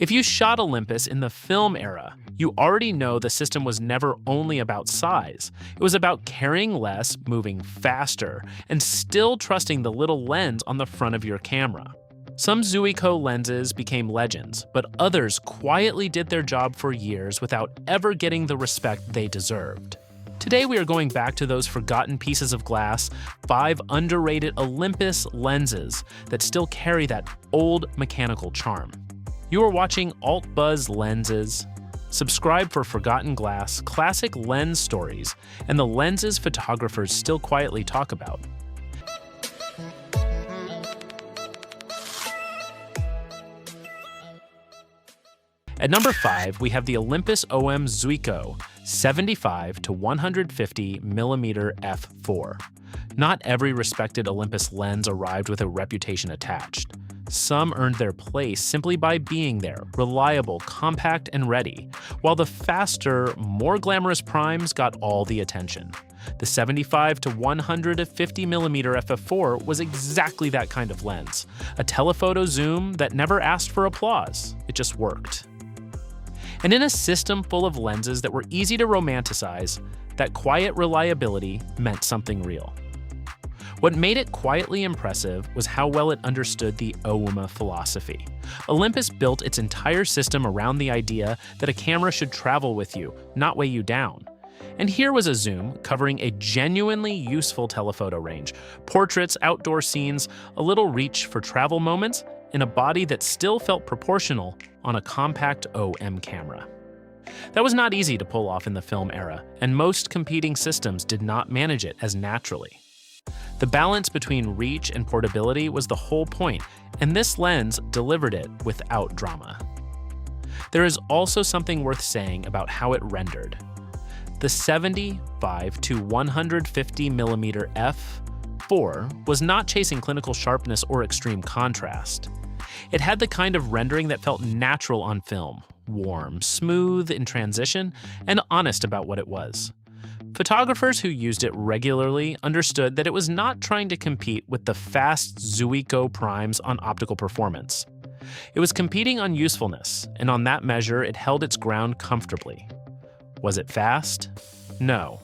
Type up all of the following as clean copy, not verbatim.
If you shot Olympus in the film era, you already know the system was never only about size. It was about carrying less, moving faster, and still trusting the little lens on the front of your camera. Some Zuiko lenses became legends, but others quietly did their job for years without ever getting the respect they deserved. Today we are going back to those forgotten pieces of glass, 5 underrated Olympus lenses that still carry that old mechanical charm. You are watching Alt Buzz Lenses. Subscribe for forgotten glass, classic lens stories, and the lenses photographers still quietly talk about. At number 5, we have the Olympus OM Zuiko 75 to 150 mm f4. Not every respected Olympus lens arrived with a reputation attached. Some earned their place simply by being there, reliable, compact, and ready, while the faster, more glamorous primes got all the attention. The 75 to 150 mm f4 was exactly that kind of lens, a telephoto zoom that never asked for applause, it just worked. And in a system full of lenses that were easy to romanticize, that quiet reliability meant something real. What made it quietly impressive was how well it understood the OUMA philosophy. Olympus built its entire system around the idea that a camera should travel with you, not weigh you down. And here was a zoom covering a genuinely useful telephoto range, portraits, outdoor scenes, a little reach for travel moments, in a body that still felt proportional on a compact OM camera. That was not easy to pull off in the film era, and most competing systems did not manage it as naturally. The balance between reach and portability was the whole point, and this lens delivered it without drama. There is also something worth saying about how it rendered. The 75 to 150 mm f4 was not chasing clinical sharpness or extreme contrast. It had the kind of rendering that felt natural on film, warm, smooth in transition, and honest about what it was. Photographers who used it regularly understood that it was not trying to compete with the fast Zuiko primes on optical performance. It was competing on usefulness, and on that measure it held its ground comfortably. Was it fast? No.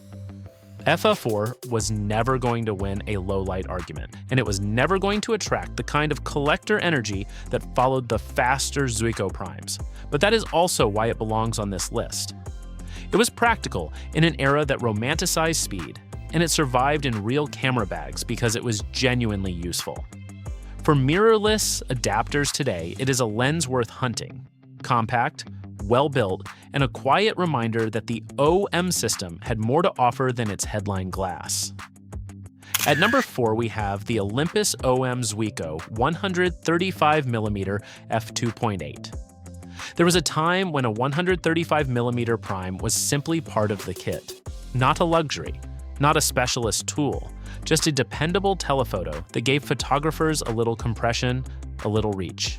f4 was never going to win a low-light argument, and it was never going to attract the kind of collector energy that followed the faster Zuiko primes, but that is also why it belongs on this list. It was practical in an era that romanticized speed, and it survived in real camera bags because it was genuinely useful. For mirrorless adapters today, it is a lens worth hunting. Compact, well-built, and a quiet reminder that the OM system had more to offer than its headline glass. At number 4, we have the Olympus OM Zuiko 135 mm f2.8. There was a time when a 135mm prime was simply part of the kit. Not a luxury, not a specialist tool, just a dependable telephoto that gave photographers a little compression, a little reach,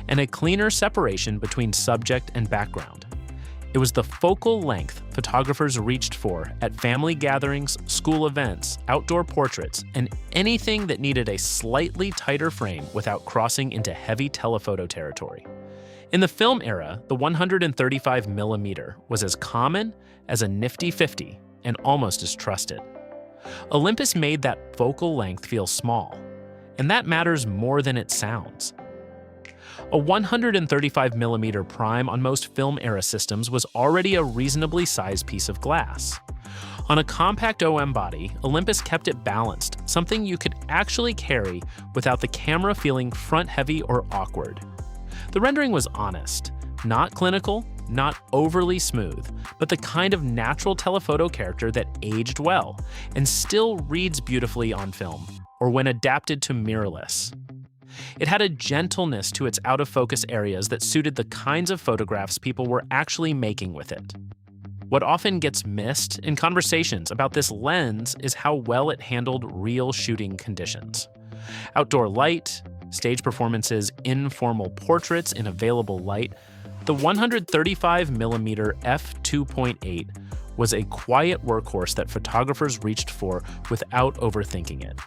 and a cleaner separation between subject and background. It was the focal length photographers reached for at family gatherings, school events, outdoor portraits, and anything that needed a slightly tighter frame without crossing into heavy telephoto territory. In the film era, the 135mm was as common as a nifty 50 and almost as trusted. Olympus made that focal length feel small, and that matters more than it sounds. A 135mm prime on most film era systems was already a reasonably sized piece of glass. On a compact OM body, Olympus kept it balanced, something you could actually carry without the camera feeling front-heavy or awkward. The rendering was honest, not clinical, not overly smooth, but the kind of natural telephoto character that aged well and still reads beautifully on film, or when adapted to mirrorless. It had a gentleness to its out-of-focus areas that suited the kinds of photographs people were actually making with it. What often gets missed in conversations about this lens is how well it handled real shooting conditions. Outdoor light, stage performances, informal portraits in available light, the 135mm f2.8 was a quiet workhorse that photographers reached for without overthinking it.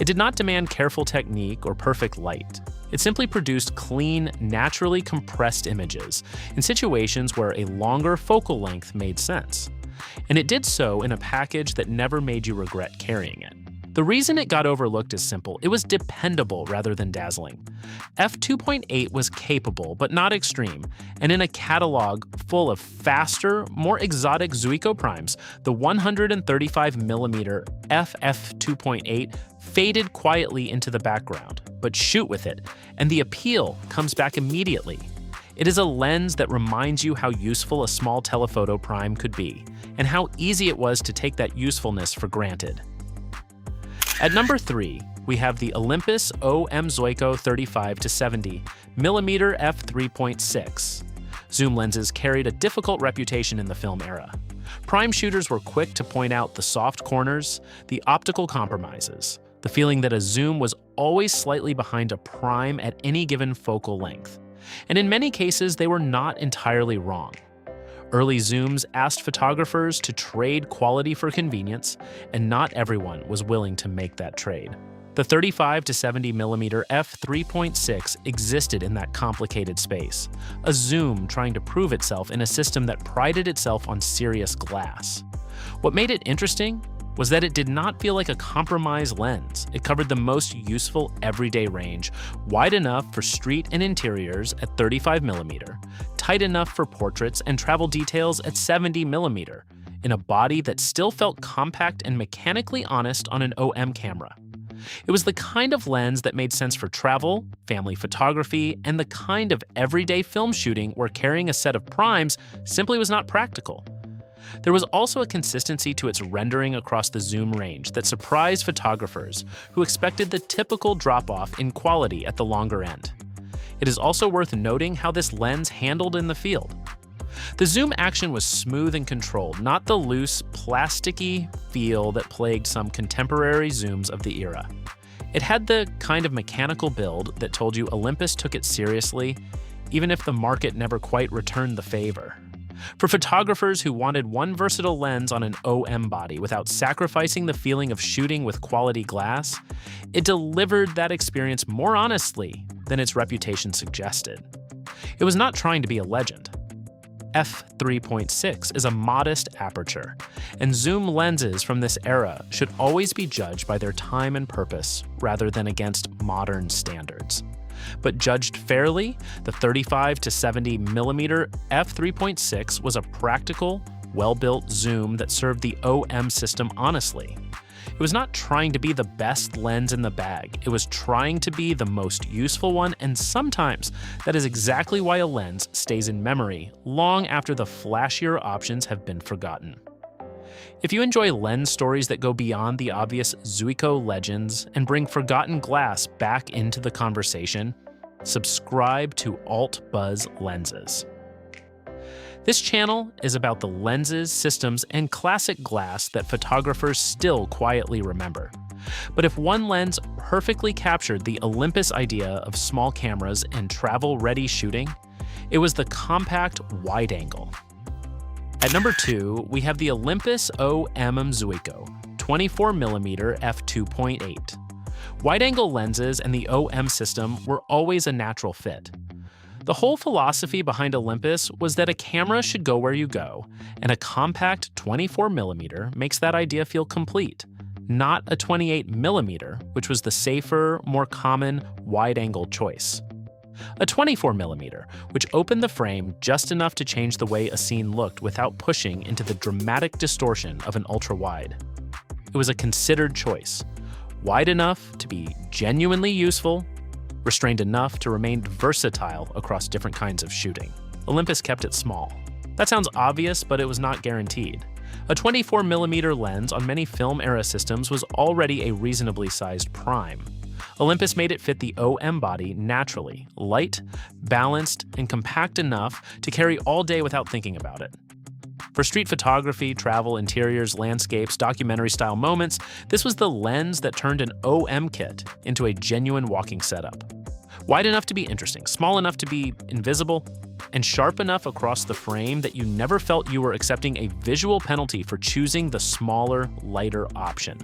It did not demand careful technique or perfect light. It simply produced clean, naturally compressed images in situations where a longer focal length made sense. And it did so in a package that never made you regret carrying it. The reason it got overlooked is simple. It was dependable rather than dazzling. f2.8 was capable, but not extreme, and in a catalog full of faster, more exotic Zuiko primes, the 135mm f2.8 faded quietly into the background, but shoot with it, and the appeal comes back immediately. It is a lens that reminds you how useful a small telephoto prime could be, and how easy it was to take that usefulness for granted. At number 3, we have the Olympus OM Zuiko 35-70mm f3.6. Zoom lenses carried a difficult reputation in the film era. Prime shooters were quick to point out the soft corners, the optical compromises, the feeling that a zoom was always slightly behind a prime at any given focal length. And in many cases, they were not entirely wrong. Early zooms asked photographers to trade quality for convenience, and not everyone was willing to make that trade. The 35-70mm f3.6 existed in that complicated space, a zoom trying to prove itself in a system that prided itself on serious glass. What made it interesting was that it did not feel like a compromised lens. It covered the most useful everyday range, wide enough for street and interiors at 35mm, tight enough for portraits and travel details at 70mm, in a body that still felt compact and mechanically honest on an OM camera. It was the kind of lens that made sense for travel, family photography, and the kind of everyday film shooting where carrying a set of primes simply was not practical. There was also a consistency to its rendering across the zoom range that surprised photographers who expected the typical drop-off in quality at the longer end. It is also worth noting how this lens handled in the field. The zoom action was smooth and controlled, not the loose, plasticky feel that plagued some contemporary zooms of the era. It had the kind of mechanical build that told you Olympus took it seriously, even if the market never quite returned the favor. For photographers who wanted one versatile lens on an OM body without sacrificing the feeling of shooting with quality glass, it delivered that experience more honestly than its reputation suggested. It was not trying to be a legend. f3.6 is a modest aperture, and zoom lenses from this era should always be judged by their time and purpose rather than against modern standards. But judged fairly, the 35-70mm f3.6 was a practical, well-built zoom that served the OM system honestly. It was not trying to be the best lens in the bag, it was trying to be the most useful one, and sometimes that is exactly why a lens stays in memory long after the flashier options have been forgotten. If you enjoy lens stories that go beyond the obvious Zuiko legends and bring forgotten glass back into the conversation, subscribe to Alt Buzz Lenses. This channel is about the lenses, systems, and classic glass that photographers still quietly remember. But if one lens perfectly captured the Olympus idea of small cameras and travel-ready shooting, it was the compact wide-angle. At number 2, we have the Olympus OM Zuiko 24mm f2.8. Wide-angle lenses and the OM system were always a natural fit. The whole philosophy behind Olympus was that a camera should go where you go, and a compact 24mm makes that idea feel complete, not a 28mm, which was the safer, more common wide-angle choice. A 24mm, which opened the frame just enough to change the way a scene looked without pushing into the dramatic distortion of an ultra-wide. It was a considered choice, wide enough to be genuinely useful, restrained enough to remain versatile across different kinds of shooting. Olympus kept it small. That sounds obvious, but it was not guaranteed. A 24mm lens on many film-era systems was already a reasonably sized prime. Olympus made it fit the OM body naturally, light, balanced, and compact enough to carry all day without thinking about it. For street photography, travel, interiors, landscapes, documentary-style moments, this was the lens that turned an OM kit into a genuine walking setup. Wide enough to be interesting, small enough to be invisible, and sharp enough across the frame that you never felt you were accepting a visual penalty for choosing the smaller, lighter option.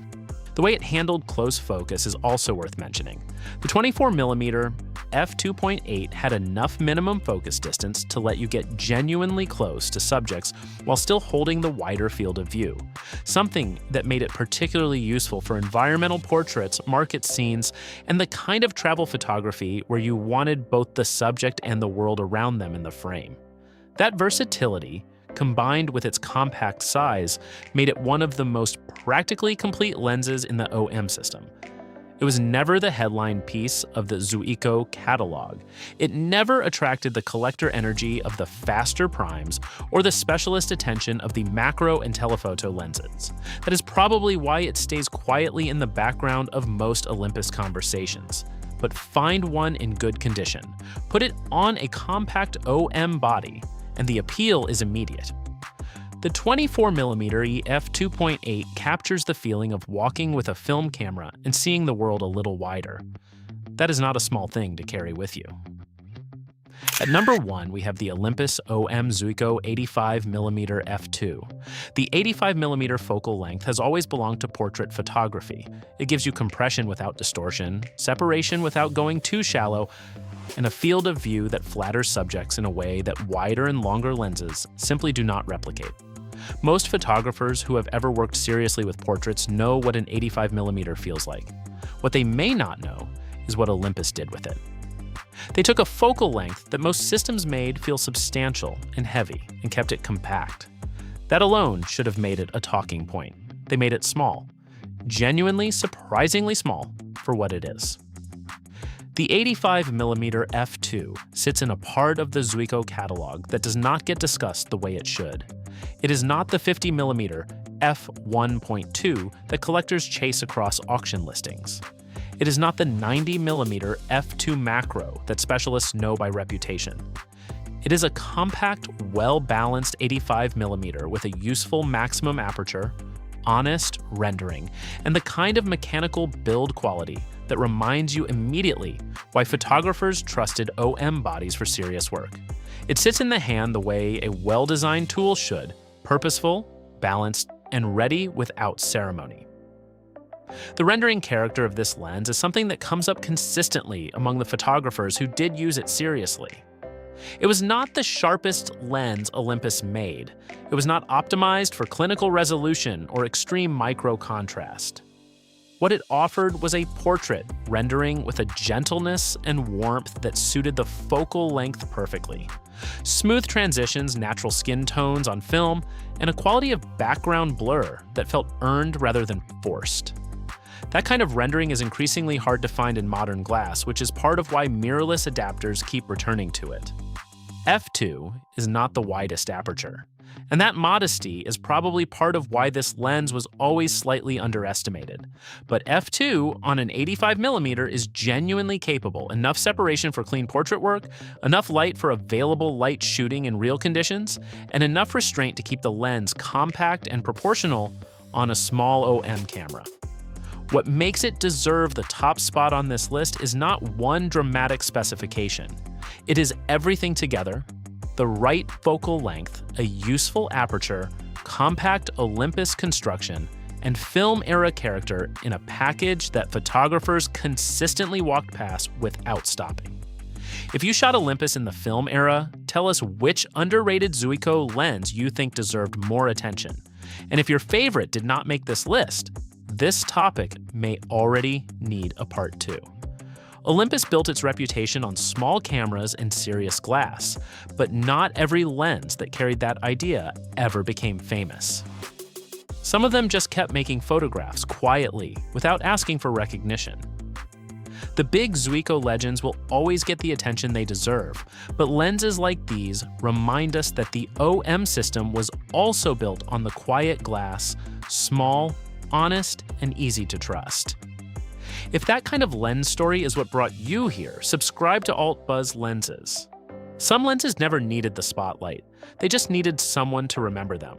The way it handled close focus is also worth mentioning. The 24mm f2.8 had enough minimum focus distance to let you get genuinely close to subjects while still holding the wider field of view, something that made it particularly useful for environmental portraits, market scenes, and the kind of travel photography where you wanted both the subject and the world around them in the frame. That versatility, combined with its compact size, made it one of the most practically complete lenses in the OM system. It was never the headline piece of the Zuiko catalog. It never attracted the collector energy of the faster primes or the specialist attention of the macro and telephoto lenses. That is probably why it stays quietly in the background of most Olympus conversations. But find one in good condition, put it on a compact OM body, and the appeal is immediate. The 24mm f2.8 captures the feeling of walking with a film camera and seeing the world a little wider. That is not a small thing to carry with you. At number 1, we have the Olympus OM Zuiko 85mm f2. The 85mm focal length has always belonged to portrait photography. It gives you compression without distortion, separation without going too shallow, and a field of view that flatters subjects in a way that wider and longer lenses simply do not replicate. Most photographers who have ever worked seriously with portraits know what an 85mm feels like. What they may not know is what Olympus did with it. They took a focal length that most systems made feel substantial and heavy and kept it compact. That alone should have made it a talking point. They made it small, genuinely surprisingly small for what it is. The 85mm f2 sits in a part of the Zuiko catalog that does not get discussed the way it should. It is not the 50mm f1.2 that collectors chase across auction listings. It is not the 90mm f2 macro that specialists know by reputation. It is a compact, well-balanced 85mm with a useful maximum aperture, honest rendering, and the kind of mechanical build quality that reminds you immediately why photographers trusted OM bodies for serious work. It sits in the hand the way a well-designed tool should, purposeful, balanced, and ready without ceremony. The rendering character of this lens is something that comes up consistently among the photographers who did use it seriously. It was not the sharpest lens Olympus made. It was not optimized for clinical resolution or extreme micro contrast. What it offered was a portrait rendering with a gentleness and warmth that suited the focal length perfectly. Smooth transitions, natural skin tones on film, and a quality of background blur that felt earned rather than forced. That kind of rendering is increasingly hard to find in modern glass, which is part of why mirrorless adapters keep returning to it. f2 is not the widest aperture, and that modesty is probably part of why this lens was always slightly underestimated. But f2 on an 85mm is genuinely capable, enough separation for clean portrait work, enough light for available light shooting in real conditions, and enough restraint to keep the lens compact and proportional on a small OM camera. What makes it deserve the top spot on this list is not one dramatic specification. It is everything together: the right focal length, a useful aperture, compact Olympus construction, and film-era character in a package that photographers consistently walked past without stopping. If you shot Olympus in the film era, tell us which underrated Zuiko lens you think deserved more attention. And if your favorite did not make this list, this topic may already need a part 2. Olympus built its reputation on small cameras and serious glass, but not every lens that carried that idea ever became famous. Some of them just kept making photographs quietly without asking for recognition. The big Zuiko legends will always get the attention they deserve, but lenses like these remind us that the OM system was also built on the quiet glass, small, honest, and easy to trust. If that kind of lens story is what brought you here, subscribe to AltBuzz Lenses. Some lenses never needed the spotlight. They just needed someone to remember them.